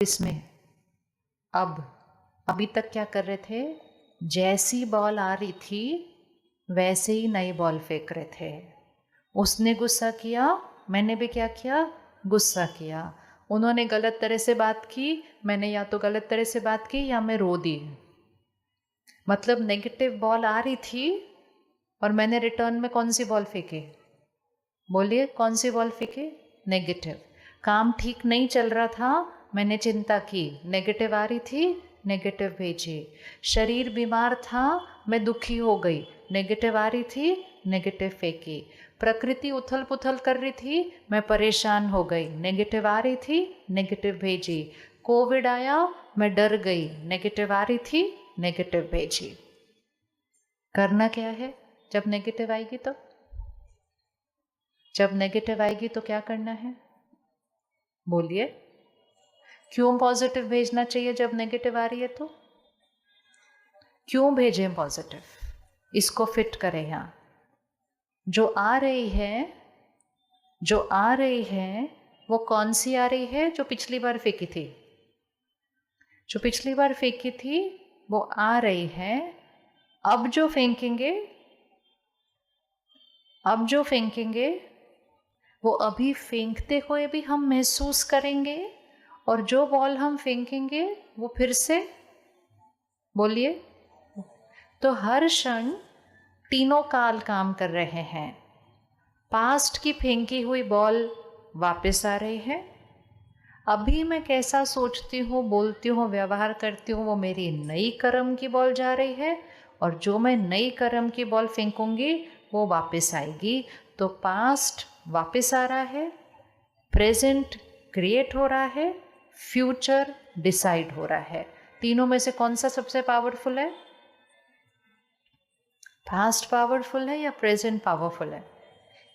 इसमें अब अभी तक क्या कर रहे थे, जैसी बॉल आ रही थी वैसे ही नई बॉल फेंक रहे थे। उसने गुस्सा किया, मैंने भी क्या किया, गुस्सा किया। उन्होंने गलत तरह से बात की, मैंने या तो गलत तरह से बात की या मैं रो दी। मतलब नेगेटिव बॉल आ रही थी और मैंने रिटर्न में कौन सी बॉल फेंकी? बोलिए कौन सी बॉल फेंकी? नेगेटिव। काम ठीक नहीं चल रहा था, मैंने चिंता की, नेगेटिव आ रही थी, नेगेटिव भेजी। शरीर बीमार था, मैं दुखी हो गई, नेगेटिव आ रही थी, नेगेटिव फेंकी। प्रकृति उथल पुथल कर रही थी, मैं परेशान हो गई, नेगेटिव आ रही थी, नेगेटिव भेजी। कोविड आया, मैं डर गई, नेगेटिव आ रही थी, नेगेटिव भेजी। करना क्या है जब नेगेटिव आएगी? तो जब नेगेटिव आएगी तो क्या करना है? बोलिए क्यों पॉजिटिव भेजना चाहिए जब नेगेटिव आ रही है? तो क्यों भेजें पॉजिटिव? इसको फिट करें। यहाँ जो आ रही है, जो आ रही है वो कौन सी आ रही है? जो पिछली बार फेंकी थी, जो पिछली बार फेंकी थी वो आ रही है। अब जो फेंकेंगे, अब जो फेंकेंगे वो अभी फेंकते हुए भी हम महसूस करेंगे, और जो बॉल हम फेंकेंगे वो फिर से, बोलिए, तो हर क्षण तीनों काल काम कर रहे हैं। पास्ट की फेंकी हुई बॉल वापस आ रही है, अभी मैं कैसा सोचती हूँ, बोलती हूँ, व्यवहार करती हूँ, वो मेरी नई कर्म की बॉल जा रही है, और जो मैं नई कर्म की बॉल फेंकूंगी वो वापस आएगी। तो पास्ट वापस आ रहा है, प्रेजेंट क्रिएट हो रहा है, फ्यूचर डिसाइड हो रहा है। तीनों में से कौन सा सबसे पावरफुल है? पास्ट पावरफुल है या प्रेजेंट पावरफुल है?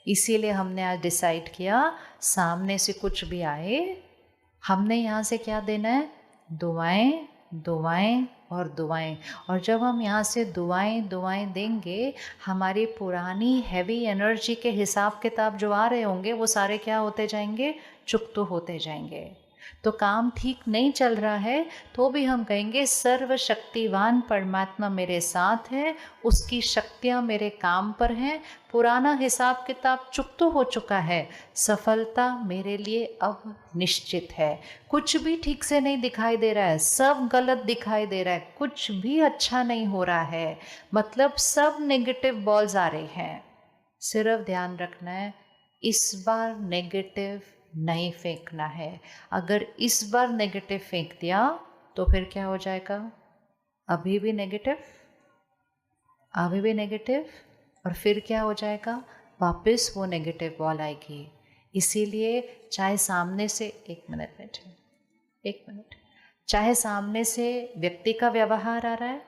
इसीलिए हमने आज डिसाइड किया, सामने से कुछ भी आए, हमने यहाँ से क्या देना है? दुआएं, दुआएं और दुआएं। और जब हम यहाँ से दुआएं दुआएं देंगे, हमारी पुरानी हैवी एनर्जी के हिसाब किताब जो आ रहे होंगे वो सारे क्या होते जाएंगे? चुकतो होते जाएंगे। तो काम ठीक नहीं चल रहा है तो भी हम कहेंगे सर्वशक्तिवान परमात्मा मेरे साथ है, उसकी शक्तियाँ मेरे काम पर हैं, पुराना हिसाब किताब चुकतो हो चुका है, सफलता मेरे लिए अब निश्चित है। कुछ भी ठीक से नहीं दिखाई दे रहा है, सब गलत दिखाई दे रहा है, कुछ भी अच्छा नहीं हो रहा है, मतलब सब नेगेटिव बॉल्स आ रहे हैं। सिर्फ ध्यान रखना है, इस बार नेगेटिव नहीं फेंकना है। अगर इस बार नेगेटिव फेंक दिया तो फिर क्या हो जाएगा? अभी भी नेगेटिव, अभी भी नेगेटिव, और फिर क्या हो जाएगा? वापस वो नेगेटिव बॉल आएगी। इसीलिए चाहे सामने से, एक मिनट बैठे, एक मिनट, चाहे सामने से व्यक्ति का व्यवहार आ रहा है,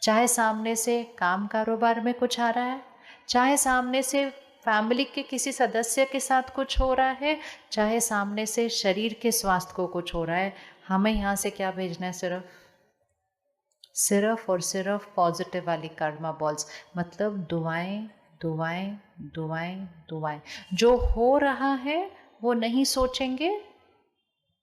चाहे सामने से काम कारोबार में कुछ आ रहा है, चाहे सामने से फैमिली के किसी सदस्य के साथ कुछ हो रहा है, चाहे सामने से शरीर के स्वास्थ्य को कुछ हो रहा है, हमें यहाँ से क्या भेजना है? सिर्फ, सिर्फ और सिर्फ पॉजिटिव वाली कर्मा बॉल्स, मतलब दुआएं, दुआएं, दुआएं, दुआएं। जो हो रहा है वो नहीं सोचेंगे,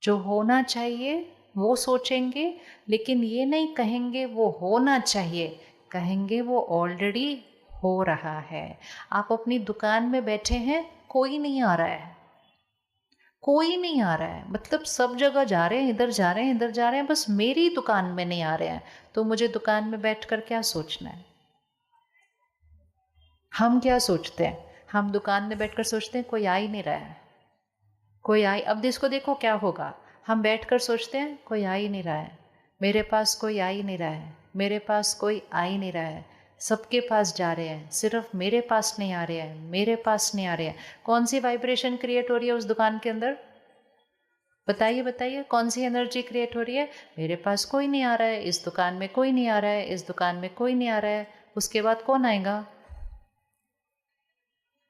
जो होना चाहिए वो सोचेंगे, लेकिन ये नहीं कहेंगे वो होना चाहिए, कहेंगे वो ऑलरेडी हो रहा है। आप अपनी दुकान में बैठे हैं, कोई नहीं आ रहा है, कोई नहीं आ रहा है, मतलब सब जगह जा रहे हैं, इधर जा रहे हैं, इधर जा रहे हैं, बस मेरी दुकान में नहीं आ रहे हैं। तो मुझे दुकान में बैठकर क्या सोचना है? हम क्या सोचते हैं? हम दुकान में बैठकर सोचते हैं कोई आ ही नहीं रहा है, कोई आई, अब इसको देखो क्या होगा। हम बैठकर सोचते हैं कोई आ ही नहीं रहा है, मेरे पास कोई आ ही नहीं रहा है, मेरे पास कोई आ ही नहीं रहा है, सबके पास जा रहे हैं, सिर्फ मेरे पास नहीं आ रहे हैं, मेरे पास नहीं आ रहे हैं। कौन सी वाइब्रेशन क्रिएट हो रही है उस दुकान के अंदर? बताइए बताइए, कौन सी एनर्जी क्रिएट हो रही है? मेरे पास कोई नहीं आ रहा है, इस दुकान में कोई नहीं आ रहा है, इस दुकान में कोई नहीं आ रहा है। उसके बाद कौन आएगा?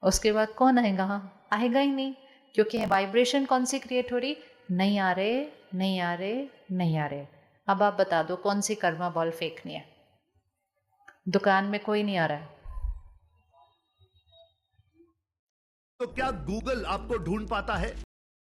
उसके बाद कौन आएगा? आएगा ही नहीं, क्योंकि वाइब्रेशन कौन सी क्रिएट हो रही? नहीं आ रहे, नहीं आ रहे, नहीं आ रहे। अब आप बता दो कौन सी कर्मा बॉल फेंकनी है? दुकान में कोई नहीं आ रहा है, तो क्या गूगल आपको ढूंढ पाता है?